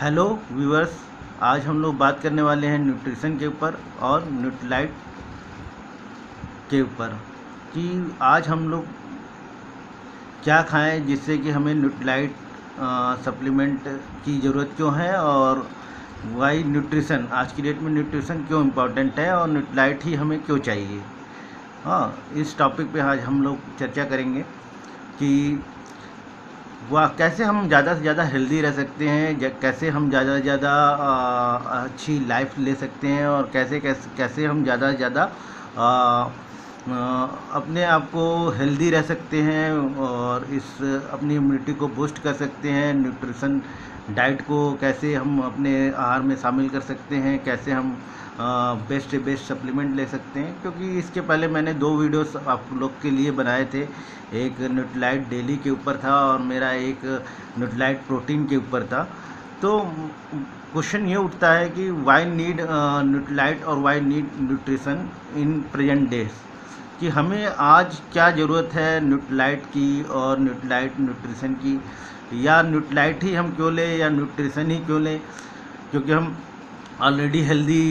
Hello viewers. आज हम लोग बात करने वाले हैं न्यूट्रिशन के ऊपर और न्यूट्रीलाइट के ऊपर कि आज हम लोग क्या खाएं जिससे कि हमें न्यूट्रीलाइट सप्लीमेंट की ज़रूरत क्यों है और वाई न्यूट्रिशन आज की डेट में न्यूट्रिशन क्यों इम्पोर्टेंट है और न्यूट्रीलाइट ही हमें क्यों चाहिए। हाँ, इस टॉपिक पे आज हम लोग चर्चा करेंगे कि वाह कैसे हम ज़्यादा से ज़्यादा हेल्दी रह सकते हैं, कैसे हम ज़्यादा से ज़्यादा अच्छी लाइफ ले सकते हैं और कैसे कैसे कैसे हम ज़्यादा से ज़्यादा अपने आप को हेल्दी रह सकते हैं और इस अपनी इम्यूनिटी को बूस्ट कर सकते हैं। न्यूट्रिशन डाइट को कैसे हम अपने आहार में शामिल कर सकते हैं, कैसे हम बेस्ट से बेस्ट सप्लीमेंट ले सकते हैं। क्योंकि इसके पहले मैंने 2 वीडियोस आप लोग के लिए बनाए थे, एक न्यूट्रीलाइट डेली के ऊपर था और मेरा एक न्यूट्रीलाइट प्रोटीन के ऊपर था। तो क्वेश्चन ये उठता है कि वाई नीड न्यूट्रीलाइट और why need nutrition in present days, कि हमें आज क्या ज़रूरत है न्यूट्रीलाइट की और न्यूट्रीलाइट न्यूट्रिशन की, या न्यूट्रीलाइट ही हम क्यों लें या न्यूट्रिशन ही क्यों लें। क्योंकि हम ऑलरेडी हेल्दी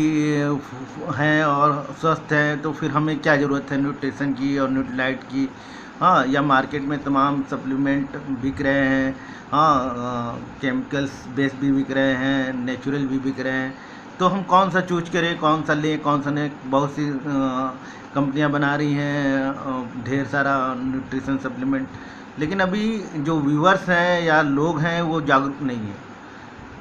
हैं और स्वस्थ हैं, तो फिर हमें क्या ज़रूरत है न्यूट्रिशन की और न्यूट्रीलाइट की। हाँ, या मार्केट में तमाम सप्लीमेंट बिक रहे हैं, हाँ केमिकल्स बेस भी बिक रहे हैं, नेचुरल भी बिक रहे हैं। तो हम कौन सा चूज करें, कौन सा लें, कौन सा नहीं। बहुत सी कंपनियां बना रही हैं ढेर सारा न्यूट्रिशन सप्लीमेंट, लेकिन अभी जो व्यूअर्स हैं या लोग हैं वो जागरूक नहीं है।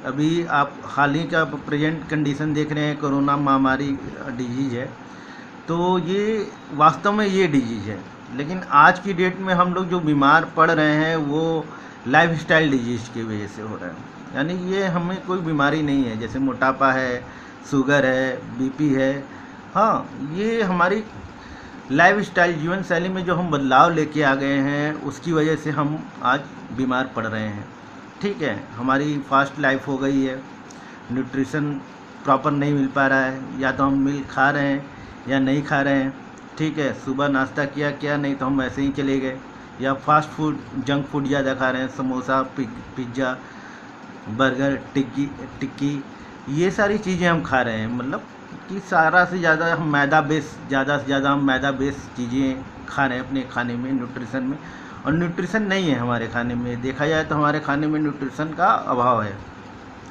अभी आप हाल ही का प्रेजेंट कंडीशन देख रहे हैं, कोरोना महामारी डिजीज़ है, तो ये वास्तव में ये डिजीज़ है। लेकिन आज की डेट में हम लोग जो बीमार पड़ रहे हैं वो लाइफस्टाइल डिजीज़ की वजह से हो रहा है। यानी ये हमें कोई बीमारी नहीं है, जैसे मोटापा है, शुगर है, बीपी है। हाँ, ये हमारी लाइफस्टाइल जीवन शैली में जो हम बदलाव लेके आ गए हैं उसकी वजह से हम आज बीमार पड़ रहे हैं। ठीक है, हमारी फास्ट लाइफ हो गई है, न्यूट्रिशन प्रॉपर नहीं मिल पा रहा है, या तो हम मिल खा रहे हैं या नहीं खा रहे हैं। ठीक है, सुबह नाश्ता किया नहीं तो हम ऐसे ही चले गए, या फास्ट फूड जंक फूड ज़्यादा खा रहे हैं, समोसा पिज्ज़ा बर्गर टिक्की ये सारी चीज़ें हम खा रहे हैं। मतलब कि सारा से ज़्यादा हम ज़्यादा से ज़्यादा हम मैदा बेस चीज़ें खा रहे हैं अपने खाने में, न्यूट्रिशन में। और न्यूट्रिशन नहीं है हमारे खाने में, देखा जाए तो हमारे खाने में न्यूट्रिशन का अभाव है।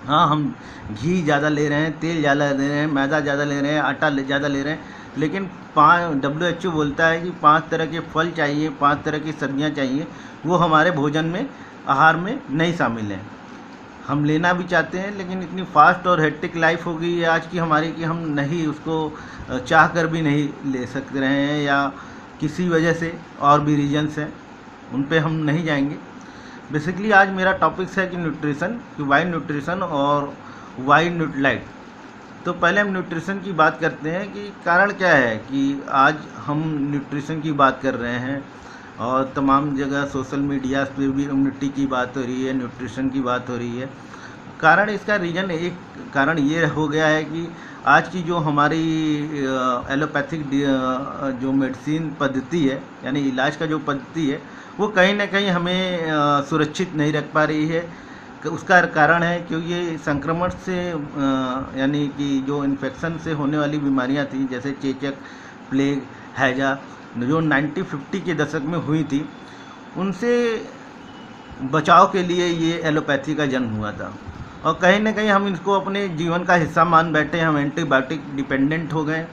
हाँ, हम घी ज़्यादा ले रहे हैं, तेल ज़्यादा ले रहे हैं, मैदा ज़्यादा ले रहे हैं, आटा ज़्यादा ले रहे हैं, लेकिन WHO बोलता है कि 5 तरह के फल चाहिए, 5 तरह की सब्जियां चाहिए, वो हमारे भोजन में आहार में नहीं शामिल हैं। हम लेना भी चाहते हैं, लेकिन इतनी फास्ट और हेक्टिक लाइफ हो गई है आज की हमारी कि हम नहीं उसको चाह कर भी नहीं ले सक रहे हैं, या किसी वजह से और भी रीजन्स हैं, उन पे हम नहीं जाएंगे। बेसिकली आज मेरा टॉपिक्स है कि न्यूट्रिशन, कि वाई न्यूट्रिशन और वाई न्यूट्रीलाइट। तो पहले हम न्यूट्रिशन की बात करते हैं कि कारण क्या है कि आज हम न्यूट्रिशन की बात कर रहे हैं और तमाम जगह सोशल मीडिया पे भी इम्यूनिटी की बात हो रही है, न्यूट्रिशन की बात हो रही है। कारण इसका रीज़न एक कारण ये हो गया है कि आज की जो हमारी एलोपैथिक जो मेडिसिन पद्धति है, यानी इलाज का जो पद्धति है, वो कहीं ना कहीं हमें सुरक्षित नहीं रख पा रही है। उसका कारण है क्योंकि ये संक्रमण से यानी कि जो इन्फेक्शन से होने वाली बीमारियां थी, जैसे चेचक, प्लेग, हैजा, जो 1950 के दशक में हुई थी, उनसे बचाव के लिए ये एलोपैथी का जन्म हुआ था। और कहीं ना कहीं हम इसको अपने जीवन का हिस्सा मान बैठे, हम एंटीबायोटिक डिपेंडेंट हो गए।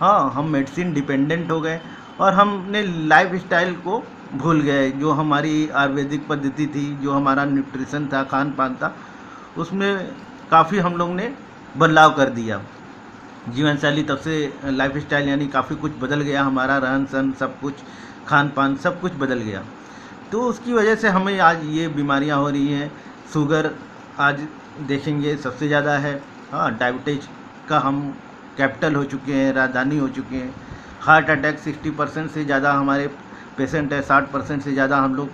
हाँ, हम मेडिसिन डिपेंडेंट हो गए और हम अपने लाइफ स्टाइल को भूल गए। जो हमारी आयुर्वेदिक पद्धति थी, जो हमारा न्यूट्रिशन था, खान पान था, उसमें काफ़ी हम लोग ने बदलाव कर दिया। जीवन शैली तब से लाइफ स्टाइल यानी काफ़ी कुछ बदल गया, हमारा रहन सहन सब कुछ, खान पान सब कुछ बदल गया। तो उसकी वजह से हमें आज ये बीमारियां हो रही हैं। शुगर आज देखेंगे सबसे ज़्यादा है। हाँ, डायबिटीज का हम कैपिटल हो चुके हैं, राजधानी हो चुके हैं। हार्ट अटैक 60% से ज़्यादा हमारे पेशेंट है, 60% से ज़्यादा हम लोग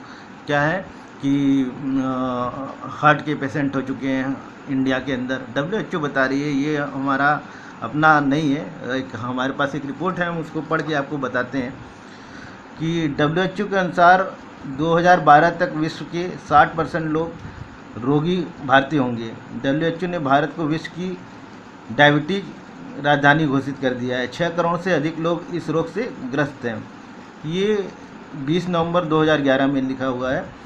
क्या है कि हार्ट के पेशेंट हो चुके हैं इंडिया के अंदर। WHO बता रही है, ये हमारा अपना नहीं है, एक हमारे पास एक रिपोर्ट है, हम उसको पढ़ के आपको बताते हैं कि WHO के अनुसार 2012 तक विश्व के 60% लोग रोगी भारतीय होंगे। WHO ने भारत को विश्व की डायबिटीज राजधानी घोषित कर दिया है। 6 करोड़ से अधिक लोग इस रोग से ग्रस्त हैं। ये 20 नवंबर 2011 में लिखा हुआ है।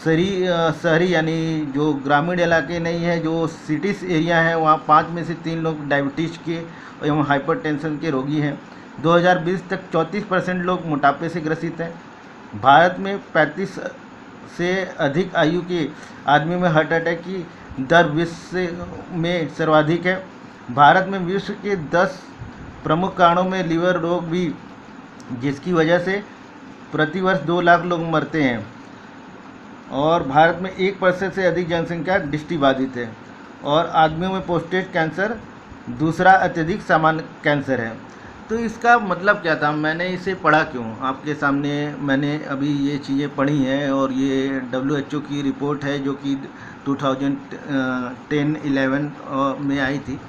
शहरी यानी जो ग्रामीण इलाके नहीं है, जो सिटीज़ एरिया है, वहाँ 5 में से 3 लोग डायबिटीज़ के एवं हाइपरटेंशन के रोगी हैं। 2020 तक 34% लोग मोटापे से ग्रसित हैं। भारत में 35 से अधिक आयु के आदमी में हार्ट अटैक की दर विश्व में सर्वाधिक है। भारत में विश्व के 10 प्रमुख कारणों में लीवर रोग भी, जिसकी वजह से प्रतिवर्ष 2 लाख लोग मरते हैं। और भारत में 1% से अधिक जनसंख्या दृष्टिबाधित है। और आदमियों में प्रोस्टेट कैंसर दूसरा अत्यधिक सामान्य कैंसर है। तो इसका मतलब क्या था, मैंने इसे पढ़ा क्यों, आपके सामने मैंने अभी ये चीज़ें पढ़ी हैं। और ये WHO की रिपोर्ट है जो कि 2010-11 में आई थी।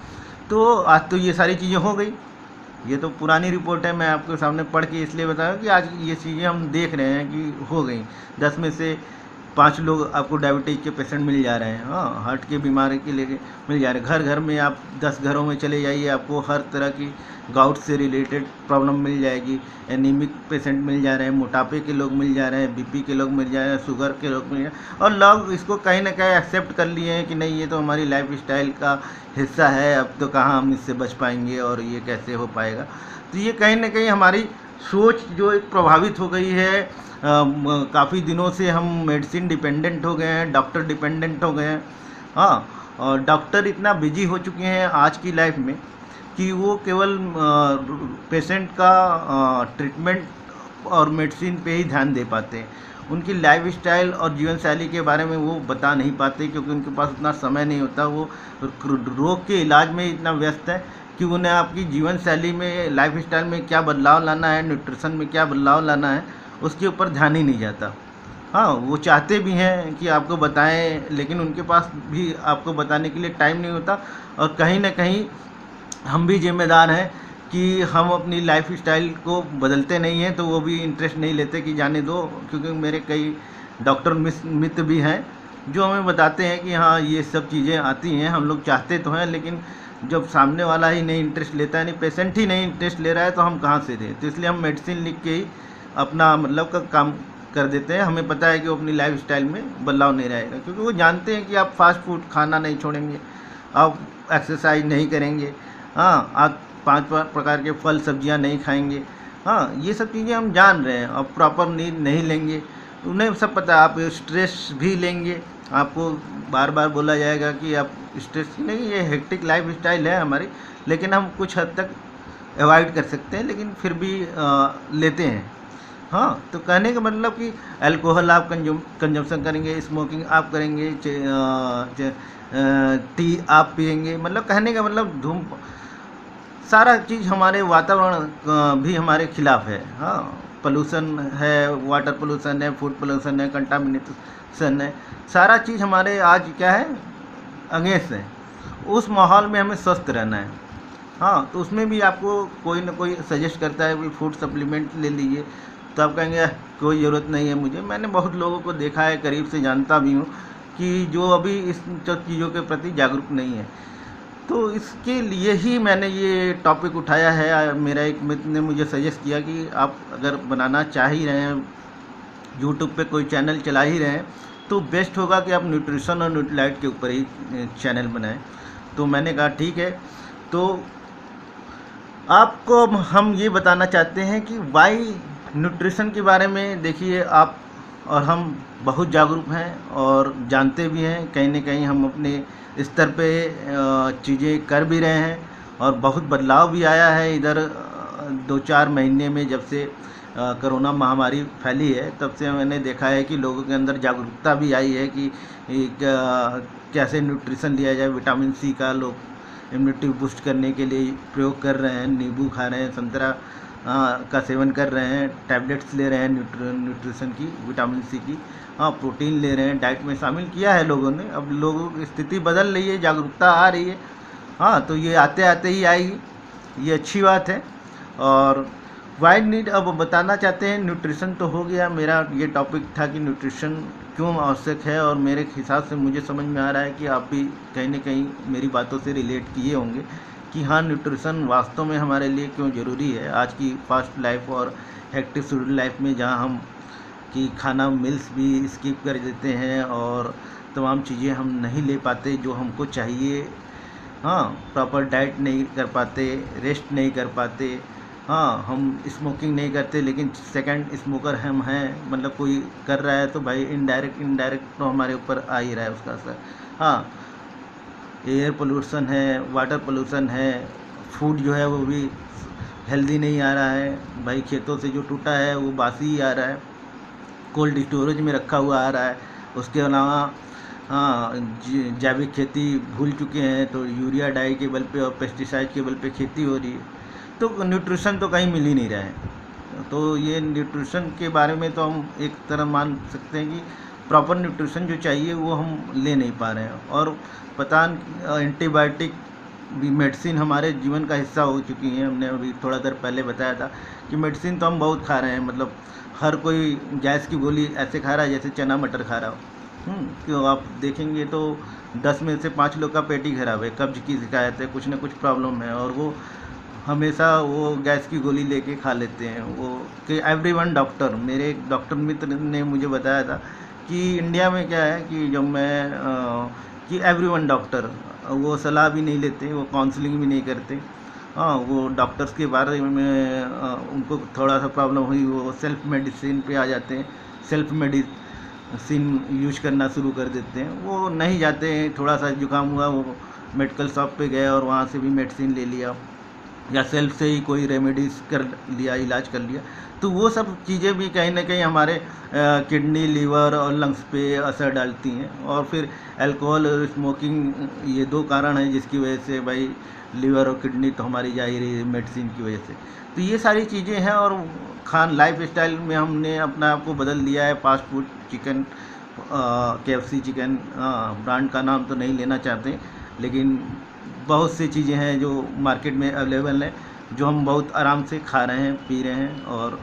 तो आज तो ये सारी चीज़ें हो गई, ये तो पुरानी रिपोर्ट है, मैं आपके सामने पढ़ के इसलिए बताया कि आज ये चीज़ें हम देख रहे हैं कि हो गई। 10 में से 5 लोग आपको डायबिटीज़ के पेशेंट मिल जा रहे हैं। हाँ, हार्ट के बीमारी के लिए मिल जा रहे हैं। घर घर में आप 10 घरों में चले जाइए, आपको हर तरह की गाउट से रिलेटेड प्रॉब्लम मिल जाएगी। एनीमिक पेशेंट मिल जा रहे हैं, मोटापे के लोग मिल जा रहे हैं, BP के लोग मिल जा रहे हैं, शुगर के लोग मिल जा रहे हैं। और लोग इसको कहीं ना कहीं एक्सेप्ट कर लिए हैं कि नहीं, ये तो हमारी लाइफ स्टाइल का हिस्सा है, अब तो कहाँ हम इससे बच पाएंगे और ये कैसे हो पाएगा। तो ये कहीं ना कहीं हमारी सोच जो एक प्रभावित हो गई है। काफ़ी दिनों से हम मेडिसिन डिपेंडेंट हो गए हैं, डॉक्टर डिपेंडेंट हो गए हैं। हाँ, और डॉक्टर इतना बिजी हो चुके हैं आज की लाइफ में कि वो केवल पेशेंट का ट्रीटमेंट और मेडिसिन पे ही ध्यान दे पाते हैं। उनकी लाइफ स्टाइल और जीवन शैली के बारे में वो बता नहीं पाते, क्योंकि उनके पास उतना समय नहीं होता। वो रोग के इलाज में इतना व्यस्त है कि उन्हें आपकी जीवन शैली में, लाइफ स्टाइल में क्या बदलाव लाना है, न्यूट्रिशन में क्या बदलाव लाना है, उसके ऊपर ध्यान ही नहीं जाता। हाँ, वो चाहते भी हैं कि आपको बताएं, लेकिन उनके पास भी आपको बताने के लिए टाइम नहीं होता। और कहीं ना कहीं हम भी जिम्मेदार हैं कि हम अपनी लाइफ स्टाइल को बदलते नहीं हैं, तो वो भी इंटरेस्ट नहीं लेते कि जाने दो। क्योंकि मेरे कई डॉक्टर मित्र भी हैं जो हमें बताते हैं कि हाँ, ये सब चीज़ें आती हैं, हम लोग चाहते तो हैं, लेकिन जब सामने वाला ही नहीं इंटरेस्ट लेता है, नहीं पेशेंट ही नहीं इंटरेस्ट ले रहा है, तो हम कहाँ से दें। तो इसलिए हम मेडिसिन लिख के ही अपना मतलब का काम कर देते हैं। हमें पता है कि वो अपनी लाइफ स्टाइल में बदलाव नहीं रहेगा, क्योंकि वो जानते हैं कि आप फास्ट फूड खाना नहीं छोड़ेंगे, आप एक्सरसाइज नहीं करेंगे, हाँ, आप 5 प्रकार के फल सब्जियां नहीं खाएंगे। हाँ, ये सब चीज़ें हम जान रहे हैं। और प्रॉपर नींद नहीं लेंगे, उन्हें सब पता है। आप स्ट्रेस भी लेंगे, आपको बार बार बोला जाएगा कि आप स्ट्रेस नहीं, ये हेक्टिक लाइफ स्टाइल है हमारी, लेकिन हम कुछ हद तक अवॉइड कर सकते हैं, लेकिन फिर भी लेते हैं। हाँ, तो कहने का मतलब कि अल्कोहल आप कंजम्पशन करेंगे, स्मोकिंग आप करेंगे, टी आप पिएंगे, मतलब कहने का मतलब सारा चीज़ हमारे वातावरण भी हमारे खिलाफ है। हाँ, पोल्यूशन है, वाटर पोल्यूशन है, फूड पोल्यूशन है, कंटामिनेशन है, सारा चीज़ हमारे आज क्या है, अगेंस्ट है। उस माहौल में हमें स्वस्थ रहना है। हाँ, तो उसमें भी आपको कोई ना कोई सजेस्ट करता है कि फूड सप्लीमेंट ले लीजिए, तो आप कहेंगे कोई ज़रूरत नहीं है मुझे। मैंने बहुत लोगों को देखा है, करीब से जानता भी हूँ, कि जो अभी इस चीज़ों के प्रति जागरूक नहीं है। तो इसके लिए ही मैंने ये टॉपिक उठाया है। मेरा एक मित्र ने मुझे सजेस्ट किया कि आप अगर बनाना चाह ही रहे हैं, यूट्यूब पे कोई चैनल चला ही रहे हैं, तो बेस्ट होगा कि आप न्यूट्रिशन और न्यूट्रीलाइट के ऊपर ही चैनल बनाएं। तो मैंने कहा ठीक है। तो आपको हम ये बताना चाहते हैं कि वाई न्यूट्रिशन के बारे में देखिए, आप और हम बहुत जागरूक हैं और जानते भी हैं। कहीं ना कहीं हम अपने स्तर पे चीज़ें कर भी रहे हैं, और बहुत बदलाव भी आया है इधर 2-4 महीने में। जब से कोरोना महामारी फैली है, तब से मैंने देखा है कि लोगों के अंदर जागरूकता भी आई है कि कैसे न्यूट्रिशन लिया जाए। विटामिन C का लोग इम्यूनिटी बूस्ट करने के लिए प्रयोग कर रहे हैं, नींबू खा रहे हैं, संतरा का सेवन कर रहे हैं, टैबलेट्स ले रहे हैं न्यूट्रिशन की, विटामिन C की, हाँ, प्रोटीन ले रहे हैं, डाइट में शामिल किया है लोगों ने। अब लोगों की स्थिति बदल रही है, जागरूकता आ रही है। हाँ, तो ये आते आते ही आएगी, ये अच्छी बात है। और वाई नीड, अब बताना चाहते हैं न्यूट्रिशन तो हो गया, मेरा ये टॉपिक था कि न्यूट्रिशन क्यों आवश्यक है, और मेरे हिसाब से मुझे समझ में आ रहा है कि आप भी कहीं न कहीं मेरी बातों से रिलेट किए होंगे कि हाँ, न्यूट्रिशन वास्तव में हमारे लिए क्यों ज़रूरी है आज की फास्ट लाइफ और हेक्टिक शेड्यूल लाइफ में, जहाँ हम कि खाना मील्स भी स्किप कर देते हैं और तमाम चीज़ें हम नहीं ले पाते जो हमको चाहिए। हाँ, प्रॉपर डाइट नहीं कर पाते, रेस्ट नहीं कर पाते। हाँ, हम स्मोकिंग नहीं करते लेकिन सेकंड स्मोकर हम हैं, मतलब कोई कर रहा है तो भाई इनडायरेक्ट तो हमारे ऊपर आ ही रहा है उसका असर। हाँ, एयर पोल्यूशन है, वाटर पोल्यूशन है, फूड जो है वो भी हेल्दी नहीं आ रहा है भाई, खेतों से जो टूटा है वो बासी ही आ रहा है, कोल्ड स्टोरेज में रखा हुआ आ रहा है। उसके अलावा हाँ, जैविक खेती भूल चुके हैं, तो यूरिया डाई के बल पे और पेस्टिसाइड के बल पे खेती हो रही है, तो न्यूट्रिशन तो कहीं मिल ही नहीं रहा है। तो ये न्यूट्रिशन के बारे में तो हम एक तरह मान सकते हैं कि प्रॉपर न्यूट्रिशन जो चाहिए वो हम ले नहीं पा रहे हैं, और पता एंटीबायोटिक भी मेडिसिन हमारे जीवन का हिस्सा हो चुकी है। हमने अभी थोड़ा देर पहले बताया था कि मेडिसिन तो हम बहुत खा रहे हैं, मतलब हर कोई गैस की गोली ऐसे खा रहा है जैसे चना मटर खा रहा हो। क्यों आप देखेंगे तो 10 में से 5 लोग का पेट ही खराब है, कब्ज की शिकायत है, कुछ ना कुछ प्रॉब्लम है, और वो हमेशा वो गैस की गोली लेके खा लेते हैं। वो कि एवरीवन डॉक्टर, मेरे एक डॉक्टर मित्र ने मुझे बताया था कि इंडिया में क्या है कि जब मैं कि एवरीवन डॉक्टर वो सलाह भी नहीं लेते, वो काउंसलिंग भी नहीं करते। हाँ, वो डॉक्टर्स के बारे में उनको थोड़ा सा प्रॉब्लम हुई वो सेल्फ मेडिसिन पे आ जाते हैं, सेल्फ मेडिसिन यूज करना शुरू कर देते हैं। वो नहीं जाते हैं, थोड़ा सा जुकाम हुआ वो मेडिकल शॉप पे गए और वहाँ से भी मेडिसिन ले लिया, या सेल्फ से ही कोई रेमेडीज़ कर लिया, इलाज कर लिया। तो वो सब चीज़ें भी कहीं ना कहीं हमारे किडनी, लीवर और लंग्स पे असर डालती हैं। और फिर अल्कोहल और स्मोकिंग, ये 2 कारण हैं जिसकी वजह से भाई लीवर और किडनी तो हमारी जा ही रही है मेडिसिन की वजह से। तो ये सारी चीज़ें हैं, और लाइफ स्टाइल में हमने अपना आप को बदल दिया है। Fast food, chicken, KFC chicken, brand का नाम तो नहीं लेना चाहते, लेकिन बहुत सी चीज़ें हैं जो मार्केट में अवेलेबल हैं, जो हम बहुत आराम से खा रहे हैं, पी रहे हैं, और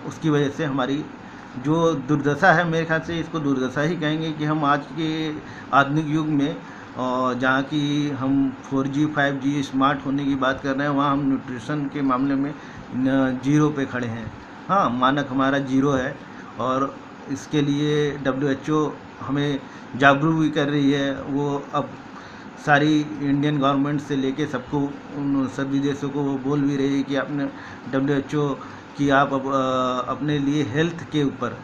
उसकी वजह से हमारी जो दुर्दशा है, मेरे ख्याल से इसको दुर्दशा ही कहेंगे कि हम आज के आधुनिक युग में जहाँ की हम 4G 5G स्मार्ट होने की बात कर रहे हैं, वहाँ हम न्यूट्रिशन के मामले में जीरो पे खड़े हैं। हाँ, मानक हमारा जीरो है, और इसके लिए WHO हमें जागरूक भी कर रही है। वो अब सारी इंडियन गवर्नमेंट से लेके सबको, उन सभी देशों को वो बोल भी रही है कि आपने WHO कि आप अब अपने लिए हेल्थ के ऊपर,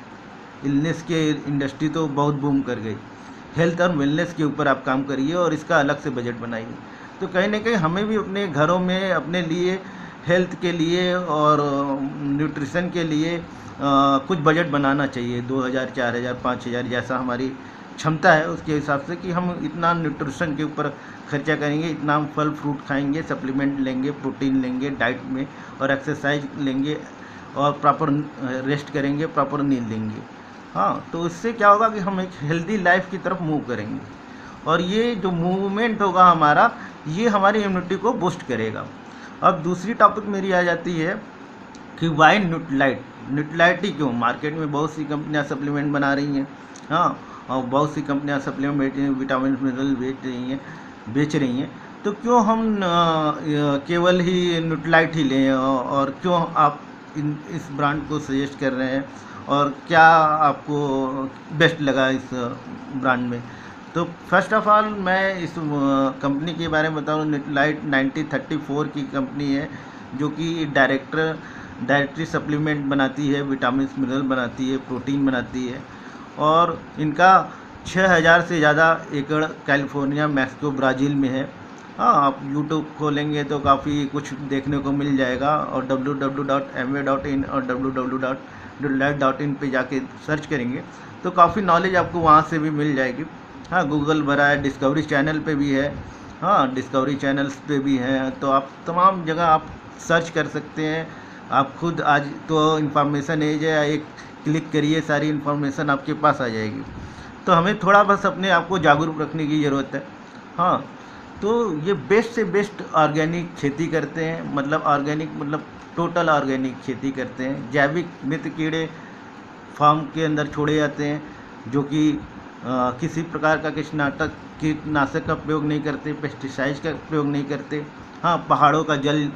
इलनेस के इंडस्ट्री तो बहुत बूम कर गई, हेल्थ और वेलनेस के ऊपर आप काम करिए और इसका अलग से बजट बनाइए। तो कहीं ना कहीं हमें भी अपने घरों में अपने लिए हेल्थ के लिए और न्यूट्रिशन के लिए कुछ बजट बनाना चाहिए, 2000, 4000, 5000 जैसा हमारी क्षमता है उसके हिसाब से, कि हम इतना न्यूट्रिशन के ऊपर खर्चा करेंगे, इतना हम फल फ्रूट खाएंगे, सप्लीमेंट लेंगे, प्रोटीन लेंगे डाइट में, और एक्सरसाइज लेंगे, और प्रॉपर रेस्ट करेंगे, प्रॉपर नींद लेंगे। हाँ, तो इससे क्या होगा कि हम एक हेल्दी लाइफ की तरफ मूव करेंगे, और ये जो मूवमेंट होगा हमारा, ये हमारी इम्यूनिटी को बूस्ट करेगा। अब दूसरी टॉपिक मेरी आ जाती है कि वाई न्यूट्रिलाइट ही क्यों? मार्केट में बहुत सी कंपनियां सप्लीमेंट बना रही हैं, हाँ, और बहुत सी कंपनियां सप्लीमेंट विटामिन मिनरल बेच रही हैं। तो क्यों हम केवल ही न्यूट्रिलाइट ही लें, और क्यों आप इस ब्रांड को सजेस्ट कर रहे हैं, और क्या आपको बेस्ट लगा इस ब्रांड में? तो फर्स्ट ऑफ ऑल मैं इस कंपनी के बारे में बताऊँ। न्यूट्रिलाइट 1934 की कंपनी है, जो कि डायरेक्टरी सप्लीमेंट बनाती है, विटामिन मिनरल बनाती है, प्रोटीन बनाती है, और इनका 6000 से ज़्यादा एकड़ कैलिफोर्निया, मैक्सिको, ब्राज़ील में है। हाँ, आप यूट्यूब खोलेंगे तो काफ़ी कुछ देखने को मिल जाएगा, और www.amway.in और www.न्यूट्रिलाइट.in पे जाके सर्च करेंगे तो काफ़ी नॉलेज आपको वहाँ से भी मिल जाएगी। हाँ, गूगल भरा है, डिस्कवरी चैनल पे भी है, हाँ, डिस्कवरी चैनल्स पे भी हैं, तो आप तमाम जगह आप सर्च कर सकते हैं। आप खुद, आज तो इंफॉर्मेशन एज है, एक क्लिक करिए सारी इन्फॉर्मेशन आपके पास आ जाएगी। तो हमें थोड़ा बस अपने आप को जागरूक रखने की ज़रूरत है। हाँ, तो ये बेस्ट से बेस्ट ऑर्गेनिक खेती करते हैं, मतलब ऑर्गेनिक मतलब टोटल ऑर्गेनिक खेती करते हैं। जैविक मित्र कीड़े फार्म के अंदर छोड़े जाते हैं, जो कि किसी प्रकार का कीटनाशक का प्रयोग नहीं करते, पेस्टिसाइड्स का प्रयोग नहीं करते। हाँ, पहाड़ों का जल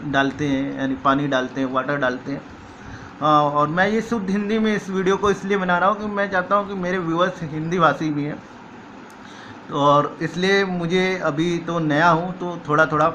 डालते हैं, यानी पानी डालते हैं, वाटर डालते हैं। और मैं ये शुद्ध हिंदी में इस वीडियो को इसलिए बना रहा हूँ कि मैं चाहता हूँ कि मेरे व्यूअर्स हिंदी भाषी भी हैं, और इसलिए मुझे अभी तो नया हूँ तो थोड़ा थोड़ा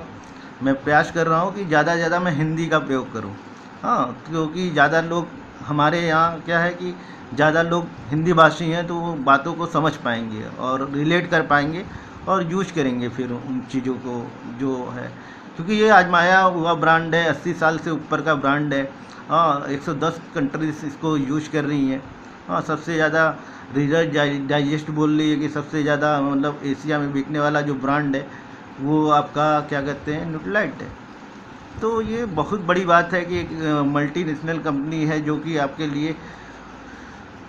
मैं प्रयास कर रहा हूँ कि ज़्यादा से ज़्यादा मैं हिंदी का प्रयोग करूँ। हाँ, क्योंकि ज़्यादा लोग हमारे यहाँ क्या है कि ज़्यादा लोग हिंदी भाषी हैं, तो वो बातों को समझ पाएंगे और रिलेट कर पाएंगे और यूज करेंगे फिर उन चीज़ों को जो है, क्योंकि ये आजमाया हुआ ब्रांड है, 80 साल से ऊपर का ब्रांड है। हाँ, 110 कंट्रीज इसको यूज कर रही हैं। हाँ, सबसे ज़्यादा रीडर डाइजेस्ट बोल रही है कि सबसे ज़्यादा मतलब एशिया में बिकने वाला जो ब्रांड है वो आपका क्या कहते हैं, न्यूट्रीलाइट है। तो ये बहुत बड़ी बात है कि एक मल्टीनेशनल कंपनी है जो कि आपके लिए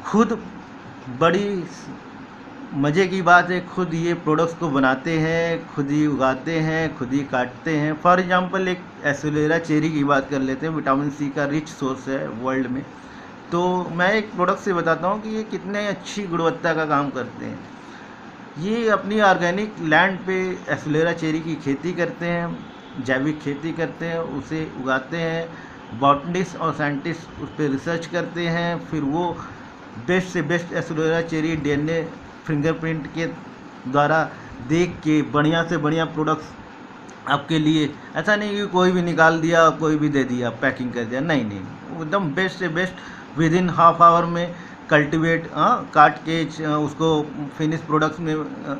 खुद बड़ी मज़े की बात है, खुद ये प्रोडक्ट्स को बनाते हैं, खुद ही उगाते हैं, खुद ही काटते हैं। फॉर एग्जांपल एक एलोवेरा चेरी की बात कर लेते हैं, विटामिन सी का रिच सोर्स है वर्ल्ड में। तो मैं एक प्रोडक्ट से बताता हूँ कि ये कितने अच्छी गुणवत्ता का काम करते हैं। ये अपनी ऑर्गेनिक लैंड पे एलोवेरा चेरी की खेती करते हैं, जैविक खेती करते हैं, उसे उगाते हैं। बॉटनिस्ट और साइंटिस्ट उस पर रिसर्च करते हैं, फिर वो बेस्ट से best aloe vera cherry DNA fingerprint के द्वारा देख के बढ़िया से बढ़िया प्रोडक्ट्स आपके लिए, ऐसा नहीं कि कोई भी निकाल दिया कोई भी दे दिया पैकिंग कर दिया, नहीं नहीं, एकदम बेस्ट से best with in half hour में कल्टीवेट काट के उसको फिनिश प्रोडक्ट्स में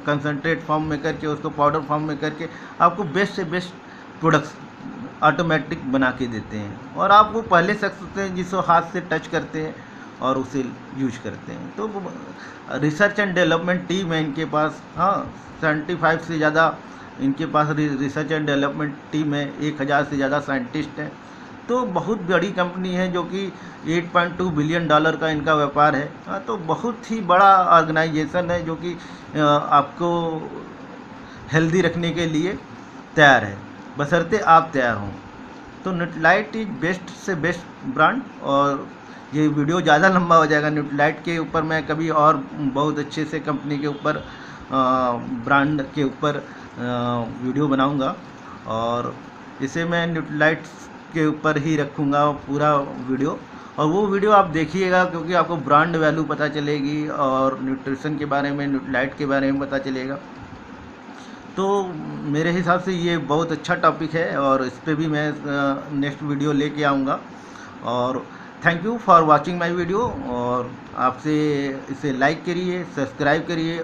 कंसनट्रेट फॉर्म में करके, उसको पाउडर फॉर्म में करके आपको बेस्ट से बेस्ट प्रोडक्ट्स ऑटोमेटिक बना के देते हैं। और आप वो पहले शख्स होते हैं जिसको हाथ से टच करते हैं और उसे यूज करते हैं। तो रिसर्च एंड डेवलपमेंट टीम है इनके पास। हाँ, 75 से ज़्यादा इनके पास रिसर्च एंड डेवलपमेंट टीम है, 1000 से ज़्यादा साइंटिस्ट हैं। तो बहुत बड़ी कंपनी है जो कि $8.2 बिलियन का इनका व्यापार है। हाँ, तो बहुत ही बड़ा ऑर्गेनाइजेशन है जो कि आपको हेल्दी रखने के लिए तैयार है, बशर्ते आप तैयार हों। तो न्यूट्रीलाइट इज बेस्ट से बेस्ट ब्रांड। और ये वीडियो ज़्यादा लंबा हो जाएगा, न्यूट्रीलाइट के ऊपर मैं कभी और बहुत अच्छे से कंपनी के ऊपर ब्रांड के ऊपर वीडियो बनाऊंगा, और इसे मैं न्यूट्रीलाइट के ऊपर ही रखूँगा पूरा वीडियो। और वो वीडियो आप देखिएगा क्योंकि आपको ब्रांड वैल्यू पता चलेगी और न्यूट्रिशन के बारे में, न्यूट्रीलाइट के बारे में पता चलेगा। तो मेरे हिसाब से ये बहुत अच्छा टॉपिक है और इस पर भी मैं नेक्स्ट वीडियो लेके आऊँगा। और thank you for watching my video, और आपसे इसे लाइक करिए, सब्सक्राइब करिए।